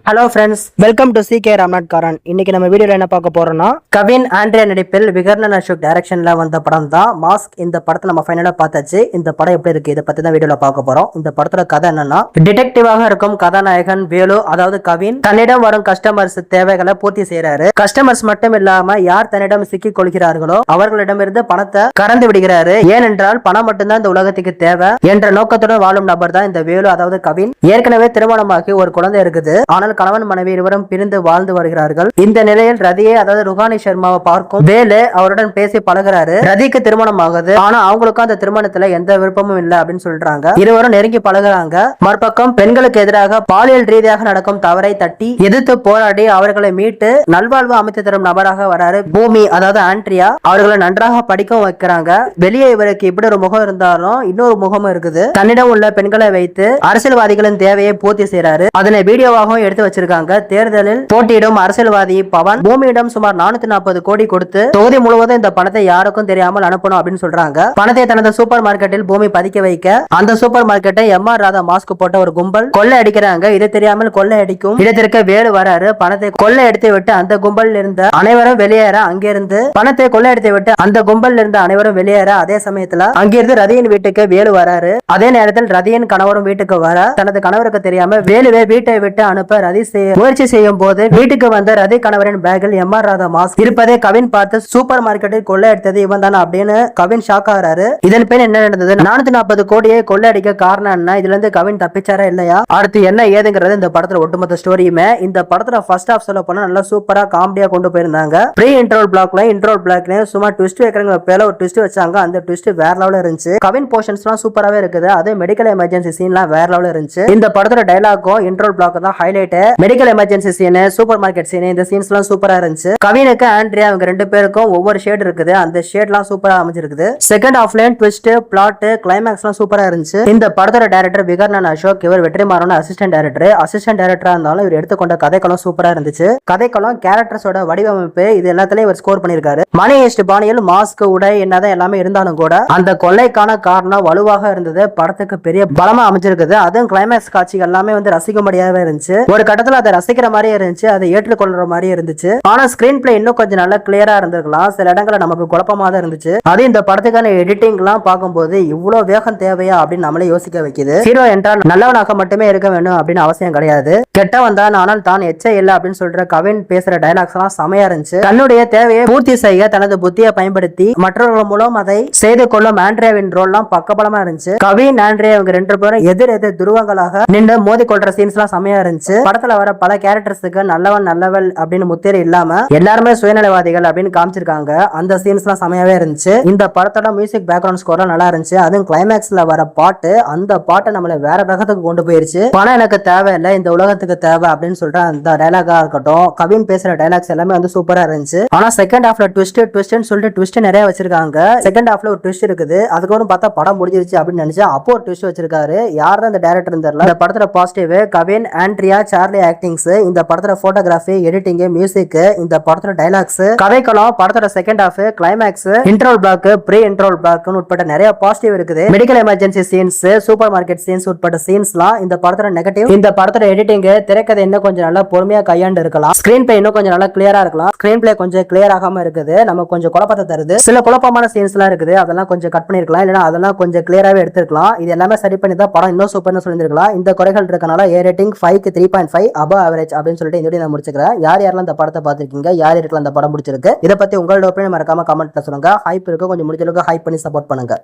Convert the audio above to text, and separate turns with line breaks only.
Hello friends, welcome to CK Ramnath காரன். இன்னைக்கு நம்ம வீடியோல என்ன பார்க்க போறோம்னா, கவின் ஆண்ட்ரியா நடிப்பில் விகர்ணன் அசோக் டைரக்ஷன்ல வந்த படம் தான் மாஸ்க். இந்த படத்தை நம்ம ஃபைனலா பார்த்தாச்சு. இந்த படம் எப்படி இருக்கு இதை பத்தி தான் வீடியோல பார்க்க போறோம். இந்த படத்தோட கதை என்னன்னா, டிடெக்டிவாக இருக்கும் கதாநாயகன் வேலு, அதாவது கவின், தன்னிடம் வரும் கஸ்டமர்ஸ் தேவைகளை பூர்த்தி செய்யறாரு. கஸ்டமர்ஸ் மட்டும் இல்லாம யார் தன்னிடம் சிக்கிக் கொள்கிறார்களோ அவர்களிடமிருந்து பணத்தை கறந்து விடுகிறாரு. ஏனென்றால் பணம் மட்டும்தான் இந்த உலகத்துக்கு தேவை என்ற நோக்கத்துடன் வாழும் நபர் தான் இந்த வேலு, அதாவது கவின். ஏற்கனவே திருமணமாகி ஒரு குழந்தை இருக்குது. ஆனால் கணவன் மனைவி இருவரும் பிரிந்து வாழ்ந்து வருகிறார்கள். இந்த நிலையில் ரதியை, அதாவது ருஹானி சர்மாவை பார்க்கும் வேலு அவருடன் பேசி பழகுறாரு. ரதிக்கு திருமணம் ஆகுது. ஆனா அவங்களுக்கும் அந்த திருமணத்துல எந்த விருப்பமும் இல்ல அப்படின்னு சொல்றாங்க. இருவரும் நெருங்கி பழகுறாங்க. மறுபக்கம் பெண்களுக்கு எதிராக பாலியல் ரீதியாக நடக்கும் தவறை தட்டி எதிர்த்து போராடி அவர்களை மீட்டு நல்வாழ்வு அமைத்து தரும் நபராக வராரு பூமி, அதாவது ஆண்ட்ரியா. அவர்களை நன்றாக படிக்க வைக்கிறாங்க. வெளியே இவருக்கு இப்படி ஒரு முகம் இருந்தாலும் இன்னொரு முகமும் இருக்குது. தன்னிடம் உள்ள பெண்களை வைத்து அரசியல்வாதிகளின் தேவையை பூர்த்தி செய்யறாரு. அதனை வீடியோவாகவும் எடுத்து வச்சிருக்காங்க. தேர்தலில் போட்டியிடும் அரசியல்வாதி பவன் பூமியிடம் சுமார் 440 கோடி கொடுத்து தொகுதி முழுவதும் இந்த பணத்தை யாருக்கும் தெரியாமல் அனுப்பணும் அப்படின்னு சொல்றாங்க. பணத்தை தனது சூப்பர் மார்க்கெட்டில் பூமி பதிக்க வைக்க அந்த சூப்பர் மார்க்கெட்டை MR ராதா மாஸ்க் போட்ட ஒரு கும்பல் கொள்ளை அடிக்கிறாங்க. இது தெரியாமல் கொள்ளை அடிக்கும் இடத்திற்கு வேலு வராரு. பணத்தை கொள்ளை அடித்து விட்டு அந்த கும்பல் இருந்த அனைவரும் வெளியேற, அங்கிருந்து பணத்தை கொள்ளை அடித்து விட்டு அந்த கும்பல் இருந்த அனைவரும் வெளியேற, அதே சமயத்துல அங்கிருந்து ரதியின் வீட்டுக்கு வேலு வராரு. அதே நேரத்தில் ரதியின் கணவரும் வீட்டுக்கு வர, தனது கணவருக்கு தெரியாம வேலுவை வீட்டை விட்டு அனுப்ப ரதி முயற்சி செய்யும் போது வீட்டுக்கு வந்த ரதி கணவரின் பேக்கில் MR ராதா மாஸ்க் இருப்பதை கவின் பார்த்து சூப்பர் மார்க்கெட்டில் கொள்ளை அடித்தது இவன் தானே அப்படின்னு கவின் ஷாக் ஆகிறாரு. இதன் பின் என்ன நடந்தது, 440 கோடியை கொள்ளை அடிக்க காரணம் என்ன, இதுல இருந்து கவின் தப்பிச்சாரா இல்லையா, அடுத்து என்ன ஏதுங்கிறது இந்த படத்துல ஒட்டுமொத்த ஸ்டோரியுமே. இந்த படத்துல ஃபர்ஸ்ட் ஹாஃப் சொல்ல போனா நல்லா சூப்பரா காமெடியா கொண்டு போயிருந்தாங்க. ப்ரீ இன்ட்ரோல் பிளாக்ல சும்மா ட்விஸ்ட் வைக்கிறவங்க பேல ஒரு ட்விஸ்ட் வச்சாங்க. அந்த ட்விஸ்ட் வேற லெவல்ல இருந்துச்சு. கவின் போர்ஷன்ஸ் எல்லாம் சூப்பராவே இருக்குது. அதே மெடிக்கல் எமர்ஜென்சி சீன்லாம் வேற லெவல்ல இருந்துச்சு. இந்த படத்தோட டயலாக்கும் இன்ட்ரோல் பிளாக் தான் highlight. Medical emergency scene, supermarket scene, இந்த சீன்ஸ் எல்லாம் சூப்பரா இருந்துச்சு. கவினுக்கு ஆண்ட்ரியா அவங்க ரெண்டு பேருக்கும் ஒவ்வொரு ஷேட் இருக்குது. அந்த ஷேட்லாம் சூப்பரா அமைஞ்சிருக்குது. செகண்ட் ஹாஃப்ல ட்விஸ்ட், பிளாட், கிளைமாக்ஸ் எல்லாம் சூப்பரா இருந்துச்சு. இந்த படத்தோட டைரக்டர் விகர்ணன் அசோக். இவர் வெற்றிமாறன் அசிஸ்டன்ட் டைரக்டரா இருந்தாலும் இவர் எடுத்துக்கொண்ட கதைக்களம் சூப்பரா இருந்துச்சு. கதைக்களம், கேரக்டர்ஸோட வடிவமைப்பு, இது எல்லாத்துலயும் இவர் ஸ்கோர் பண்ணிருக்காரு. மணி ஹெய்ஸ்ட் பாணியில் மாஸ்க், உடை என்னதான் எல்லாமே இருந்தாலும் கூட அந்த கொள்ளைக்கான காரணம் வலுவாக இருந்தது. படத்துக்கு பெரிய பலமா அமைஞ்சிருக்குது. அதுவும் கிளைமாக்ஸ் காட்சிகள் எல்லாமே ரசிக்கும்படியாவே இருந்துச்சு. ஒரு கட்டத்துல அதை ரசிக்கிற மாதிரி இருந்துச்சு, அதை ஏற்றுக்கொள்ற மாதிரி இருந்துச்சு. ஆனா ஸ்கிரீன் பிளே இன்னும் கொஞ்சம் நல்லா கிளியரா இருந்திருக்கலாம். சில இடங்களை நமக்கு குழப்பமா தான் இருந்துச்சு. அது இந்த படத்துக்கான எடிட்டிங் எல்லாம் பார்க்கும்போது இவ்வளவு வேகம் தேவையா அப்படின்னு நம்மளே யோசிக்க வைக்குது. ஹீரோ என்றால் நல்லவனாக மட்டுமே இருக்க வேண்டும் அப்படின்னு அவசியம் கிடையாது. கெட்டவன் தான், ஆனால் தான் எச்ச இல்லை அப்படின்னு சொல்ற கவின் பேசுற டயலாக்ஸ் எல்லாம் செமையா இருந்துச்சு. தன்னுடைய தேவையை பூர்த்தி செய்ய தனது புத்தியை பயன்படுத்தி மற்றவர்கள் மூலம் அதை செய்து கொள்ளும் ஆண்ட்ரியாவின் ரோல் எல்லாம் பக்கபலமா இருந்துச்சு. கவின், ஆண்ட்ரியா இவங்க ரெண்டு பேரும் எதிர் துருவங்களாக நின்று மோதி கொள்ற சீன்ஸ் எல்லாம் செமையா இருந்துச்சு. படத்துல வர பல கேரக்டர்ஸுக்கு நல்லவள் அப்படின்னு முத்திரை இல்லாம எல்லாருமே சுயநலவாதிகள் அப்படின்னு காமிச்சிருக்காங்க. அந்த சீன்ஸ் எல்லாம் செமையாவே இருந்துச்சு. இந்த படத்தோட மியூசிக் பேக்ரவுண்ட் ஸ்கோர் நல்லா இருந்துச்சு. அதுவும் கிளைமேக்ஸ்ல வர பாட்டு, அந்த பாட்டை நம்மள வேற கிரகத்துக்கு கொண்டு போயிருச்சு. பணம் எனக்கு தேவையில்லை, இந்த உலகத்துக்கு தேவை அப்படின்னு சொல்ற அந்த டைலாகா இருக்கட்டும், கவின் பேசுற டைலாக்ஸ் எல்லாமே சூப்பரா இருந்துச்சு. ஆனா செகண்ட் ஹாஃப்ல ட்விஸ்ட்னு சொல்லிட்டு ட்விஸ்ட் நிறைய வச்சிருக்காங்க. செகண்ட் ஹாஃப்ல ஒரு ட்விஸ்ட் இருக்குது. அதுக்கப்புறம் பார்த்தா படம் முடிஞ்சிருச்சு அப்படின்னு நினைச்சா அப்போ ஒரு ட்விஸ்ட் வச்சிருக்காரு. யாரும் அந்த டைரக்டர் தெரியல. இந்த படத்துல positive Kavin, Andrea, Charlie actings, இந்த படத்துல போட்டோகிராஃபி, எடிட்டிங், மியூசிக், இந்த படத்தோட டைலாக்ஸ், கதைக்களம், படத்தோட second half, climax, interval block, pre interval block உட்பட்ட நிறைய பாசிட்டிவ் இருக்குது. Medical emergency scenes, supermarket scenes உட்பட்ட சீன்ஸ்லாம் இந்த படத்தோட நெகட்டிவ். இந்த படத்தோட எடிட்டிங், திரைக்கதை இன்னும் கொஞ்சம் நல்லா பொறுமையா கையாண்டு இருக்கலாம். ஸ்கிரீன் பிளே இன்னும் கொஞ்சம் நல்லா கிளியரா இருக்கலாம். ஸ்கிரீன் பிளே கொஞ்சம் கிளியர் ஆகாம இருக்குது. நமக்கு கொஞ்சம் குழப்பத்தை தருது. சில குழப்பமான சீன்ஸ் எல்லாம் இருக்குது. அதெல்லாம் கொஞ்சம் கட் பண்ணிருக்கலாம், இல்லைன்னா அதெல்லாம் கொஞ்சம் கிளியராவே எடுத்துக்கலாம். இது எல்லாமே சரி பண்ணி தான் படம் இன்னும் சூப்பர்னு சொல்லியிருக்கலாம். இந்த குறைகள் இருக்கனால ஏ ரேட்டிங் 5க்கு 3.5 above average அப்படின்னு சொல்லிட்டு இந்த வீடியோ நான் முடிச்சுக்கிறேன். யாரெல்லாம் இந்த படத்தை பார்த்திருக்கீங்க, யாருக்கெல்லாம் இந்த படம் பிடிச்சிருக்கு, இதை பத்தி உங்களோட ஒப்பீனியன் மறக்காம கமெண்ட்ல சொல்லுங்க. ஹைப் இருக்கு, கொஞ்சம் முடிஞ்ச அளவுக்கு ஹைப் பண்ணி சப்போர்ட் பண்ணுங்க.